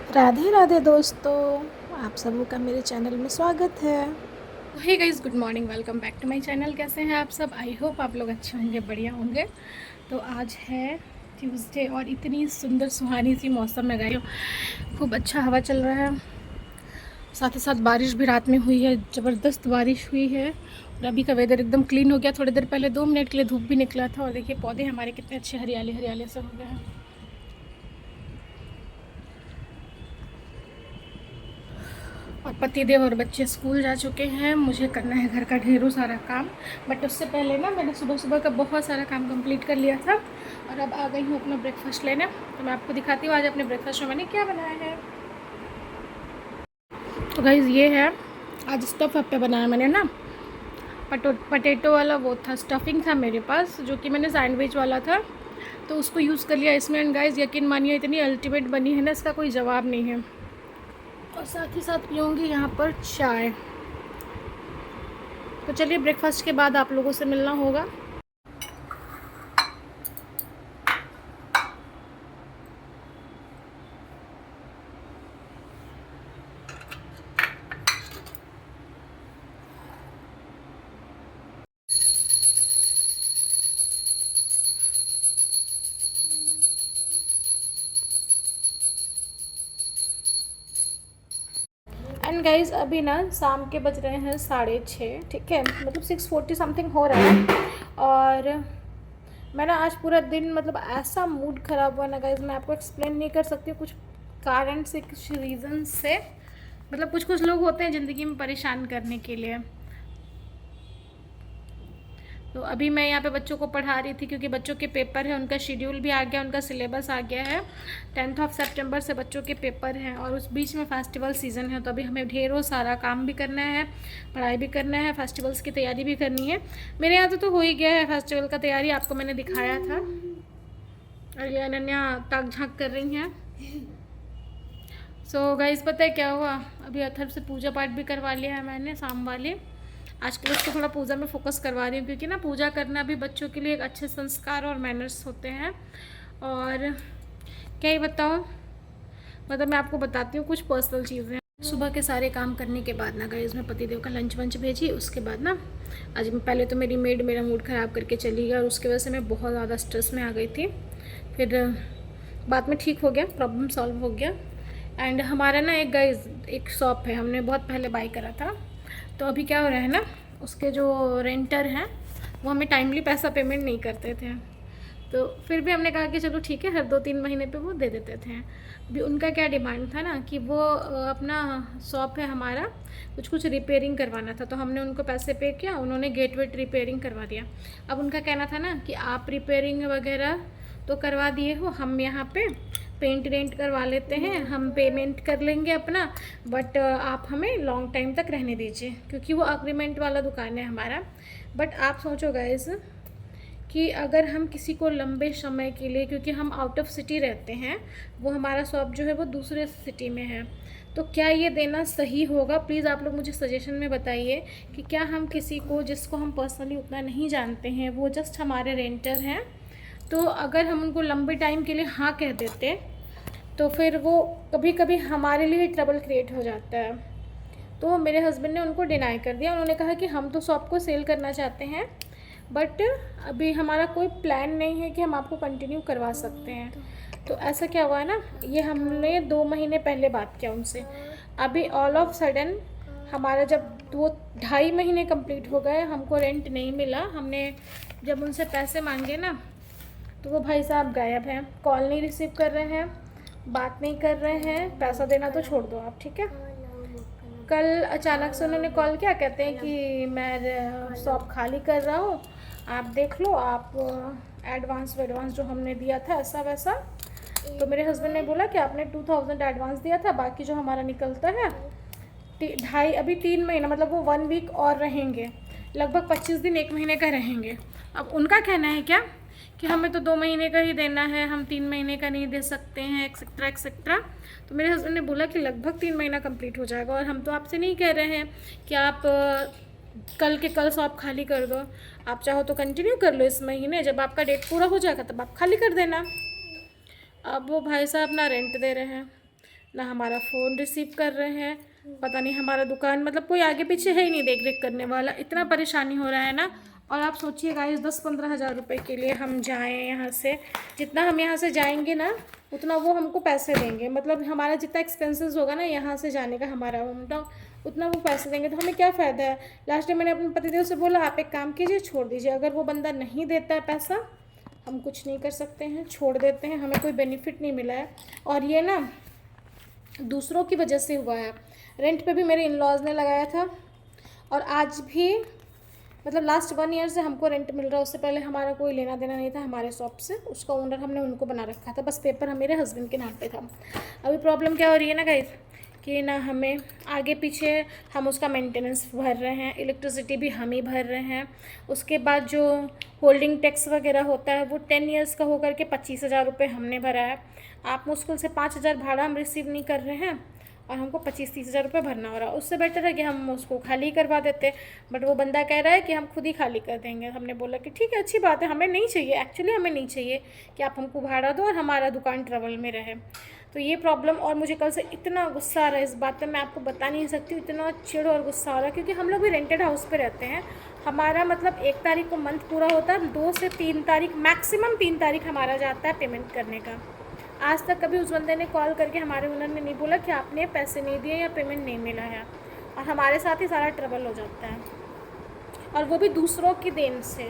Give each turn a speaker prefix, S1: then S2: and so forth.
S1: राधे राधे दोस्तों, आप सबों का मेरे चैनल में स्वागत है।
S2: Hey guys, good morning, welcome back to my channel. कैसे हैं आप सब? आई होप आप लोग अच्छे होंगे, बढ़िया होंगे। तो आज है ट्यूसडे और इतनी सुंदर सुहानी सी मौसम में गई हो, खूब अच्छा हवा चल रहा है। साथ ही साथ बारिश भी रात में हुई है, ज़बरदस्त बारिश हुई है। और अभी का वेदर एकदम क्लीन हो गया। थोड़ी देर पहले 2 मिनट के लिए धूप भी निकला था और देखिए पौधे हमारे कितने अच्छे हरियाले हरियाले से हो गए हैं। और पतिदेव और बच्चे स्कूल जा चुके हैं। मुझे करना है घर का ढेरों सारा काम, बट उससे पहले ना मैंने सुबह सुबह का बहुत सारा काम कंप्लीट कर लिया था और अब आ गई हूँ अपना ब्रेकफास्ट लेने। तो मैं आपको दिखाती हूँ आज अपने ब्रेकफास्ट में मैंने क्या बनाया है। तो गाइज़ ये है, आज स्टफ़ अप पे बनाया मैंने ना, पटेटो वाला वो था, स्टफिंग था मेरे पास जो कि मैंने सैंडविच वाला था, तो उसको यूज़ कर लिया इसमें। एंड गाइज़ यकीन मानिए इतनी अल्टीमेट बनी है ना, इसका कोई जवाब नहीं है। और साथ ही साथ पीऊँगी यहाँ पर चाय। तो चलिए ब्रेकफास्ट के बाद आप लोगों से मिलना होगा। एंड गाइज अभी ना शाम के बज रहे हैं 6:30, ठीक है, मतलब 6:40 समथिंग हो रहा है। और मैं ना आज पूरा दिन मतलब ऐसा मूड ख़राब हुआ ना गाइज, मैं आपको एक्सप्लेन नहीं कर सकती हूँ। कुछ कारण से, कुछ रीज़न से, मतलब कुछ कुछ लोग होते हैं ज़िंदगी में परेशान करने के लिए। तो अभी मैं यहाँ पे बच्चों को पढ़ा रही थी क्योंकि बच्चों के पेपर है, उनका शेड्यूल भी आ गया, उनका सिलेबस आ गया है। 10 सितंबर से बच्चों के पेपर हैं और उस बीच में फेस्टिवल सीज़न है, तो अभी हमें ढेरों सारा काम भी करना है, पढ़ाई भी करना है, फेस्टिवल्स की तैयारी भी करनी है। मेरे यहाँ तो हो ही गया है फेस्टिवल का तैयारी, आपको मैंने दिखाया था। और ये अनन्या ताक झाँक कर रही हैं। सो गाइस पता है क्या हुआ, अभी अथर्व से पूजा पाठ भी करवा लिया है मैंने, शाम वाले। आजकल उसको थोड़ा पूजा में फोकस करवा रही हूँ क्योंकि ना पूजा करना भी बच्चों के लिए एक अच्छे संस्कार और मैनर्स होते हैं। और क्या ही बताओ, मतलब मैं आपको बताती हूँ कुछ पर्सनल चीज़ें। सुबह के सारे काम करने के बाद ना गाइस मैं पतिदेव का लंच वंच भेजी। उसके बाद ना आज पहले तो मेरी मेड मेरा मूड ख़राब करके चली गई और उसकी वजह से मैं बहुत ज़्यादा स्ट्रेस में आ गई थी। फिर बाद में ठीक हो गया, प्रॉब्लम सॉल्व हो गया। एंड हमारा ना एक गाइस एक शॉप है, हमने बहुत पहले बाई करा था। तो अभी क्या हो रहा है ना, उसके जो रेंटर हैं वो हमें टाइमली पैसा पेमेंट नहीं करते थे। तो फिर भी हमने कहा कि चलो ठीक है, हर 2-3 महीने पे वो दे देते थे। अभी उनका क्या डिमांड था ना कि वो अपना शॉप है हमारा, कुछ कुछ रिपेयरिंग करवाना था। तो हमने उनको पैसे पे किया, उन्होंने गेट वेट रिपेयरिंग करवा दिया। अब उनका कहना था ना कि आप रिपेयरिंग वगैरह तो करवा दिए हो, हम यहाँ पे पेंट रेंट करवा लेते हैं, हम पेमेंट कर लेंगे अपना, बट आप हमें लॉन्ग टाइम तक रहने दीजिए, क्योंकि वो अग्रीमेंट वाला दुकान है हमारा। बट आप सोचो गाइस कि अगर हम किसी को लंबे समय के लिए, क्योंकि हम आउट ऑफ सिटी रहते हैं, वो हमारा शॉप जो है वो दूसरे सिटी में है, तो क्या ये देना सही होगा? प्लीज़ आप लोग मुझे सजेशन में बताइए कि क्या हम किसी को जिसको हम पर्सनली उतना नहीं जानते हैं, वो जस्ट हमारे रेंटर हैं, तो अगर हम उनको लंबे टाइम के लिए हाँ कह देते तो फिर वो कभी कभी हमारे लिए ट्रबल क्रिएट हो जाता है। तो मेरे हस्बैंड ने उनको डिनाई कर दिया। उन्होंने कहा कि हम तो शॉप को सेल करना चाहते हैं, बट अभी हमारा कोई प्लान नहीं है कि हम आपको कंटिन्यू करवा सकते हैं। तो ऐसा क्या हुआ है ना, ये हमने 2 महीने पहले बात किया उनसे। अभी ऑल ऑफ सडन हमारा जब 2-2.5 महीने कंप्लीट हो गए, हमको रेंट नहीं मिला। हमने जब उनसे पैसे मांगे ना, तो वो भाई साहब गायब हैं, कॉल नहीं रिसीव कर रहे हैं, बात नहीं कर रहे हैं। पैसा देना तो छोड़ दो आप, ठीक है। कल अचानक से उन्होंने कॉल किया, कहते हैं कि मैं शॉप खाली कर रहा हूँ, आप देख लो, आप एडवांस वेडवांस जो हमने दिया था ऐसा वैसा। तो मेरे हस्बैंड ने बोला कि आपने 2000 एडवांस दिया था, बाकी जो हमारा निकलता है ढाई, अभी 3 महीना मतलब वो 1 वीक और रहेंगे, लगभग 25 दिन 1 महीने का रहेंगे। अब उनका कहना है क्या कि हमें तो 2 महीने का ही देना है, हम 3 महीने का नहीं दे सकते हैं, एक्सेट्रा एक्सेट्रा। तो मेरे हस्बैंड ने बोला कि लगभग 3 महीना कंप्लीट हो जाएगा और हम तो आपसे नहीं कह रहे हैं कि आप कल के कल शॉप खाली कर दो, आप चाहो तो कंटिन्यू कर लो इस महीने, जब आपका डेट पूरा हो जाएगा तब आप खाली कर देना। अब वो भाई साहब ना रेंट दे रहे हैं, ना हमारा फ़ोन रिसीव कर रहे हैं। पता नहीं हमारा दुकान मतलब कोई आगे पीछे है ही नहीं देख रेख करने वाला, इतना परेशानी हो रहा है ना। और आप सोचिए गाइस 10-15 हज़ार रुपये के लिए हम जाएं यहाँ से, जितना हम यहाँ से जाएंगे ना उतना वो हमको पैसे देंगे, मतलब हमारा जितना एक्सपेंसेस होगा ना यहाँ से जाने का हमारा होम टाउन, उतना वो पैसे देंगे, तो हमें क्या फ़ायदा है। लास्ट टाइम मैंने अपने पतिदेव से बोला आप एक काम कीजिए छोड़ दीजिए, अगर वो बंदा नहीं देता है पैसा हम कुछ नहीं कर सकते हैं, छोड़ देते हैं, हमें कोई बेनिफिट नहीं मिला है। और ये ना दूसरों की वजह से हुआ है। रेंट पे भी मेरे इन लॉज ने लगाया था और आज भी मतलब लास्ट 1 ईयर से हमको रेंट मिल रहा है। उससे पहले हमारा कोई लेना देना नहीं था हमारे शॉप से, उसका ओनर हमने उनको बना रखा था, बस पेपर हम मेरे हस्बैंड के नाम पे था। अभी प्रॉब्लम क्या हो रही है ना गाइस कि ना हमें आगे पीछे हम उसका मेंटेनेंस भर रहे हैं, इलेक्ट्रिसिटी भी हम ही भर रहे हैं, उसके बाद जो होल्डिंग टैक्स वगैरह होता है वो 10 ईयर्स का होकर के 25,000 रुपये हमने भरा है। आप मुश्किल से 5,000 भाड़ा हम रिसीव नहीं कर रहे हैं और हमको 25-30 हज़ार रुपये भरना हो रहा है। उससे बेटर है कि हम उसको खाली करवा देते, बट वो बंदा कह रहा है कि हम खुद ही खाली कर देंगे। हमने बोला कि ठीक है अच्छी बात है, हमें नहीं चाहिए, एक्चुअली हमें नहीं चाहिए कि आप हमको भाड़ा दो और हमारा दुकान ट्रबल में रहे। तो ये प्रॉब्लम, और मुझे कल से इतना गुस्सा आ रहा है इस बात पे, मैं आपको बता नहीं सकती हूँ, इतना चिड़ और गुस्सा आ रहा है क्योंकि हम लोग भी रेंटेड हाउस पे रहते हैं। हमारा मतलब 1 तारीख को मंथ पूरा होता है, 2 से 3 तारीख मैक्सिमम 3 तारीख हमारा जाता है पेमेंट करने का। आज तक कभी उस बंदे ने कॉल करके हमारे ओनर ने नहीं बोला कि आपने पैसे नहीं दिए या पेमेंट नहीं मिला है, और हमारे साथ ही सारा ट्रबल हो जाता है, और वो भी दूसरों की देन से।